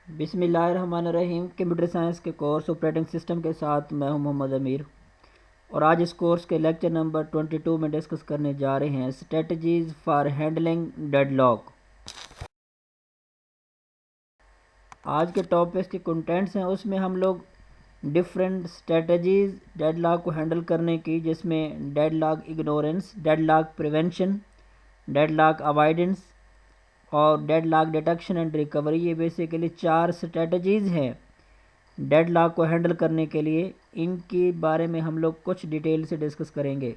बिस्मिल्लाहिर्रहमानिर्रहीम। Computer science के course operating system के साथ मैं हूं मोहम्मद अमीर और आज इस कोर्स के लेक्चर नंबर 22 में डिस्कस करने जा रहे हैं स्ट्रेटजीज़ फॉर हैंडलिंग डेडलॉक। आज के टॉपिक्स के कंटेंट्स हैं, उसमें हम लोग डिफरेंट स्ट्रेटजीज़ डेडलॉक को हैंडल करने की, जिसमें deadlock ignorance, deadlock prevention, deadlock avoidance और डेडलॉक डिटेक्शन एंड रिकवरी, ये बेसिकली 4 स्ट्रेटजीज़ हैं डेडलॉक को हैंडल करने के लिए। इनके बारे में हम लोग कुछ डिटेल से डिस्कस करेंगे।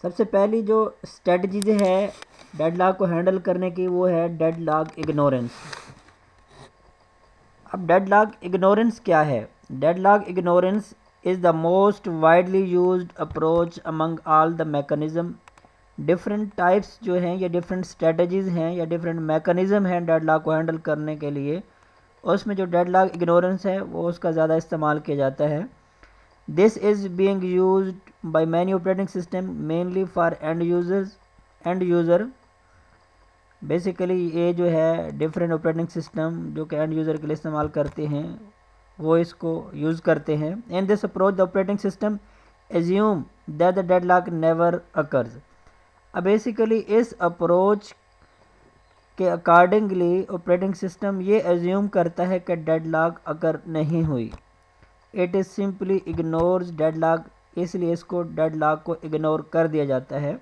सबसे पहली जो स्ट्रेटजीज़ है डेडलॉक को हैंडल करने की वो है डेडलॉक इग्नोरेंस। अब डेडलॉक इग्नोरेंस क्या है? Deadlock ignorance is the most widely used approach among all the mechanism. Different types जो हैं या डिफरेंट स्ट्रेटजीज़ हैं या डिफरेंट मैकेनिज़्म हैं डेडलॉक को हैंडल करने के लिए, उसमें जो डेडलॉक इग्नोरेंस है वो उसका ज़्यादा इस्तेमाल किया जाता है। This is being used by many operating system mainly for end user. Basically ये जो है डिफरेंट ऑपरेटिंग सिस्टम जो कि एंड यूज़र के लिए इस्तेमाल करते हैं वो इसको यूज़ करते हैं। In this approach the operating system assume that the deadlock never occurs. अब बेसिकली इस अप्रोच के अकॉर्डिंगली ऑपरेटिंग सिस्टम ये एज्यूम करता है कि डेडलॉक अगर नहीं हुई। It is simply ignores deadlock, इसलिए इसको डेडलॉक को इग्नोर कर दिया जाता है।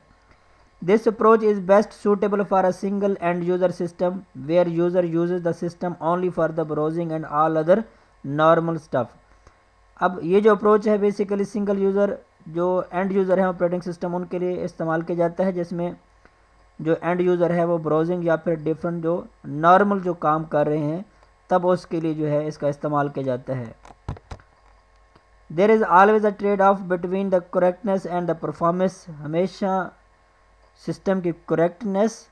This approach is best suitable for a single end user system where user uses the system only for the browsing and all other normal stuff. अब ये जो अप्रोच है बेसिकली सिंगल यूज़र जो एंड यूज़र है operating system उनके लिए इस्तेमाल किया जाता है, जिसमें जो एंड यूज़र है वो ब्राउजिंग या फिर डिफरेंट जो नॉर्मल जो काम कर रहे हैं तब उसके लिए जो है इसका इस्तेमाल किया जाता है। There is always a trade off between the correctness and the performance. हमेशा सिस्टम की करेक्टनेस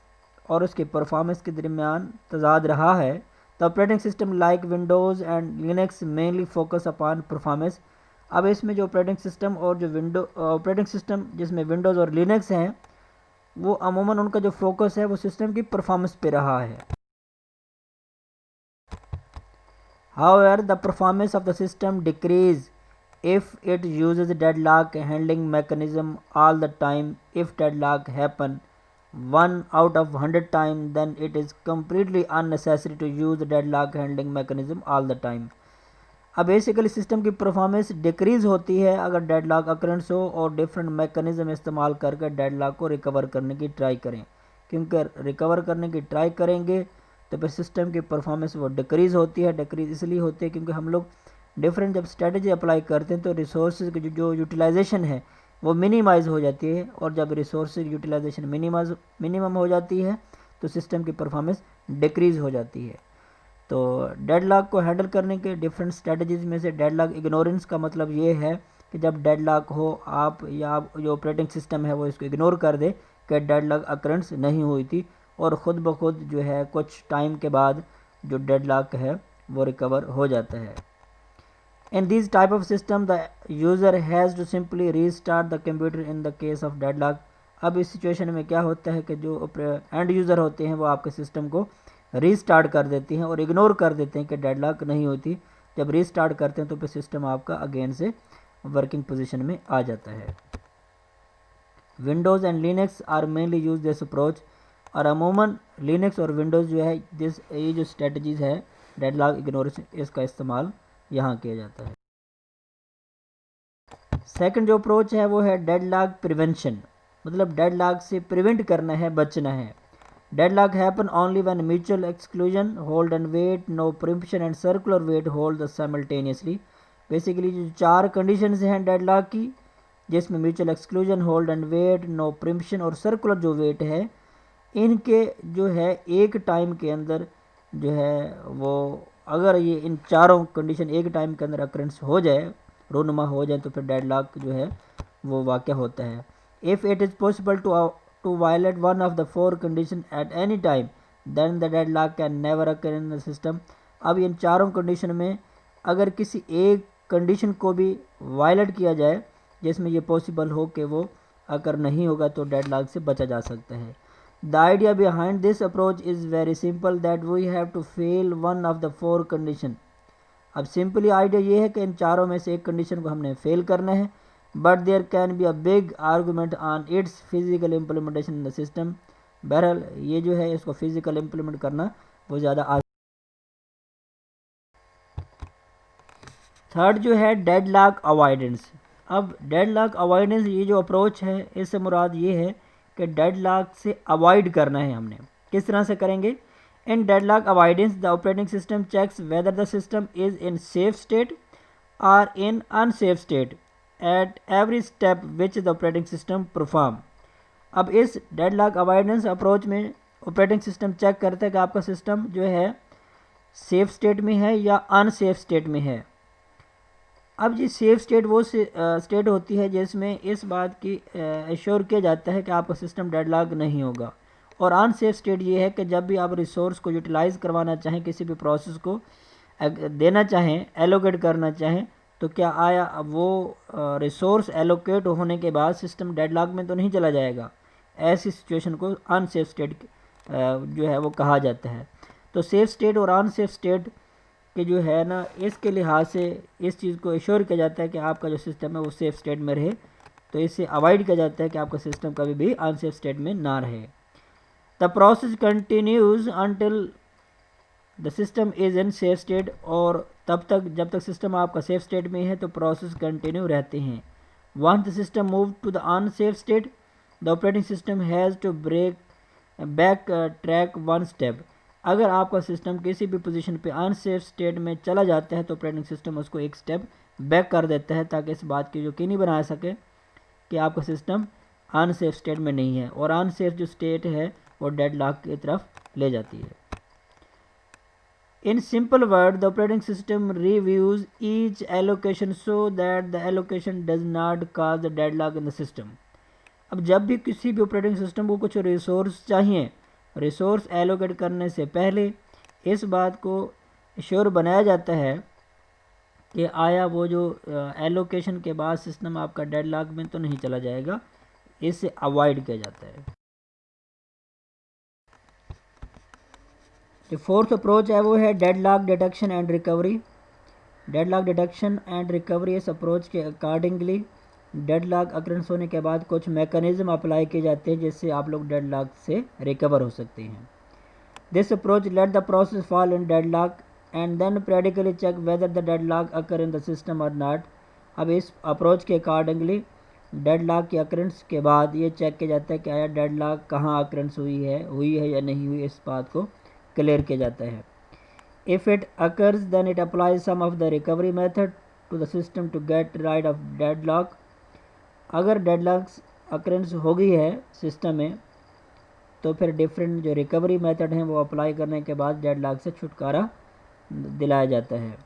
और उसकी परफॉर्मेंस के दरमियान तजाद रहा है। The operating system like Windows and Linux mainly focus upon performance. अब इसमें जो ऑपरेटिंग सिस्टम और जो ऑपरेटिंग सिस्टम जिसमें विंडोज़ और लिनक्स हैं वो अमूमन उनका जो फोकस है वो सिस्टम की परफॉर्मेंस पे रहा है। However, the performance of the system decrease if it uses deadlock handling mechanism all the time. If deadlock happen 1 out of 100 times, then it is completely unnecessary to use the deadlock handling mechanism all the time. अब basically system की performance decrease होती है अगर deadlock occurrence हो और different mechanism इस्तेमाल करके deadlock को रिकवर करने की ट्राई करें, क्योंकि रिकवर करने की ट्राई करेंगे तो फिर सिस्टम की परफॉर्मेंस वो डिक्रीज़ होती है। डिक्रीज़ इसलिए होती है क्योंकि हम लोग डिफरेंट जब स्ट्रेटजी अप्लाई करते हैं तो रिसोर्स की जो यूटिलाइजेशन है वो मिनिमाइज़ हो जाती है, और जब रिसोर्स यूटिलाइजेशन मिनिमम हो जाती है तो सिस्टम की परफॉर्मेंस डिक्रीज़ हो जाती है। तो डेडलॉक को हैंडल करने के डिफरेंट स्ट्रेटजीज़ में से डेडलॉक इग्नोरेंस का मतलब ये है कि जब डेडलॉक हो आप या जो ऑपरेटिंग सिस्टम है वो इसको इग्नोर कर दे कि डेडलॉक अकरेंस नहीं हुई थी और ख़ुद ब खुद जो है कुछ टाइम के बाद जो डेडलॉक है वो रिकवर हो जाता है। In this type of system the user has to simply restart the computer in the case of deadlock. अब इस सिचुएशन में क्या होता है कि जो एंड यूज़र होते हैं वो आपके सिस्टम को रीस्टार्ट कर देती हैं और इग्नोर कर देते हैं कि डेडलॉक नहीं होती। जब रीस्टार्ट करते हैं तो फिर सिस्टम आपका अगेन से वर्किंग पोजीशन में आ जाता है। Windows and Linux are mainly use this approach, और अमूमन लिनक्स और विंडोज़ जो है ये जो स्ट्रेटजीज़ है डेडलॉक इग्नोरेंस इसका इस्तेमाल यहाँ किया जाता है। सेकंड जो अप्रोच है वो है डेडलॉक प्रिवेंशन, मतलब डेडलॉक से प्रिवेंट करना है, बचना है। Deadlock happen only when mutual exclusion, hold and wait, no preemption and circular wait hold simultaneously. Basically जो 4 कंडीशंस हैं डेडलॉक की, जिसमें mutual exclusion, hold and wait, no preemption और सर्कुलर जो वेट है, इनके जो है एक टाइम के अंदर जो है वो अगर ये इन चारों कंडीशन एक टाइम के अंदर अकरेंस हो जाए, रोनुमा हो जाए, तो फिर डेडलॉक जो है वो वाक़या होता है। If it is possible to violate one of the 4 conditions at any time, then the deadlock can never occur in the system. अब इन चारों कंडीशन में अगर किसी एक कंडीशन को भी वायलेट किया जाए जिसमें ये पॉसिबल हो कि वो अगर नहीं होगा तो डेडलॉक से बचा जा सकता है। The idea behind this approach is very simple that we have to fail one of the 4 condition. अब सिंपली आइडिया ये है कि इन चारों में से एक कंडीशन को हमने फेल करना है, but there can be a big argument on its physical implementation in the system. बहरहाल ये जो है इसको फिजिकल इम्प्लीमेंट करना वो ज़्यादा थर्ड जो है डेडलॉक अवॉइडेंस. अब डेडलॉक अवॉइडेंस ये जो अप्रोच है इससे मुराद ये है कि डेडलॉक से अवॉइड करना है हमने. किस तरह से करेंगे? In deadlock avoidance the operating system checks whether the system is in safe state और in unsafe state at every step which the operating system perform. अब इस डेडलॉक अवॉइडेंस अप्रोच में ऑपरेटिंग सिस्टम चेक करता है कि आपका system जो है सेफ स्टेट में है या अनसेफ स्टेट में है. अब ये सेफ स्टेट वो स्टेट होती है जिसमें इस बात की एश्योर किया जाता है कि आपका सिस्टम डेडलॉक नहीं होगा. और अनसेफ स्टेट ये है कि जब भी आप रिसोर्स को यूटिलाइज़ करवाना चाहें, किसी भी प्रोसेस को देना चाहें, एलोकेट करना चाहें, तो क्या आया वो रिसोर्स एलोकेट होने के बाद सिस्टम डेडलॉक में तो नहीं चला जाएगा. ऐसी सिचुएशन को अनसेफ स्टेट जो है वो कहा जाता है. तो सेफ स्टेट और अनसेफ स्टेट कि जो है ना इसके लिहाज से इस चीज़ को एश्योर किया जाता है कि आपका जो सिस्टम है वो सेफ स्टेट में रहे. तो इससे अवॉइड किया जाता है कि आपका सिस्टम कभी भी अनसेफ स्टेट में ना रहे. The process continues until the system is in safe state. और तब तक जब तक सिस्टम आपका सेफ स्टेट में है तो प्रोसेस कंटिन्यू रहते हैं. Once the system move to the unsafe state the operating system has to break back track one step. अगर आपका सिस्टम किसी भी पोजीशन पे अनसेफ स्टेट में चला जाता है तो ऑपरेटिंग सिस्टम उसको एक स्टेप बैक कर देता है ताकि इस बात की यकीनी बना सके कि आपका सिस्टम अनसेफ स्टेट में नहीं है. और अनसेफ जो स्टेट है वो डेडलॉक की तरफ ले जाती है. In simple word the operating system reviews each allocation so that the allocation does not cause the deadlock in the system. अब जब भी किसी भी ऑपरेटिंग सिस्टम को कुछ रिसोर्स चाहिए, रिसोर्स एलोकेट करने से पहले इस बात को श्योर बनाया जाता है कि आया वो जो एलोकेशन के बाद सिस्टम आपका डेडलॉक में तो नहीं चला जाएगा. इससे अवॉइड किया जाता है. जो फोर्थ अप्रोच है वो है deadlock detection and recovery. Deadlock detection and recovery इस अप्रोच के अकॉर्डिंगली डेडलॉक अकरेंस होने के बाद कुछ मैकेनिज्म अप्लाई किए जाते हैं जिससे आप लोग डेडलॉक से रिकवर हो सकते हैं. This approach let the process fall in deadlock and then practically check whether the deadlock occur in the system और नॉट. अब इस अप्रोच के अकॉर्डिंगली डेडलॉक के अकरेंस के बाद ये चेक किया जाता है कि आया डेडलॉक कहाँ अकरेंस हुई है या नहीं हुई. इस बात को क्लियर किया जाता है. If it occurs then it applies some of the recovery method to the system to get rid of deadlock. अगर डेडलॉक अकरेंस हो गई है सिस्टम में तो फिर डिफरेंट जो रिकवरी मेथड हैं वो अप्लाई करने के बाद डेडलॉक से छुटकारा दिलाया जाता है.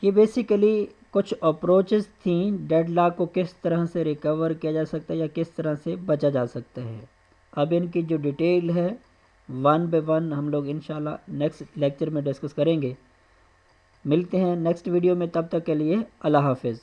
ये बेसिकली कुछ अप्रोचेस थी डेडलॉक को किस तरह से रिकवर किया जा सकता है या किस तरह से बचा जा सकता है. अब इनकी जो डिटेल है वन बाय वन हम लोग इंशाल्लाह नेक्स्ट लेक्चर में डिस्कस करेंगे. मिलते हैं नेक्स्ट वीडियो में. तब तक के लिए अल्लाह हाफिज़.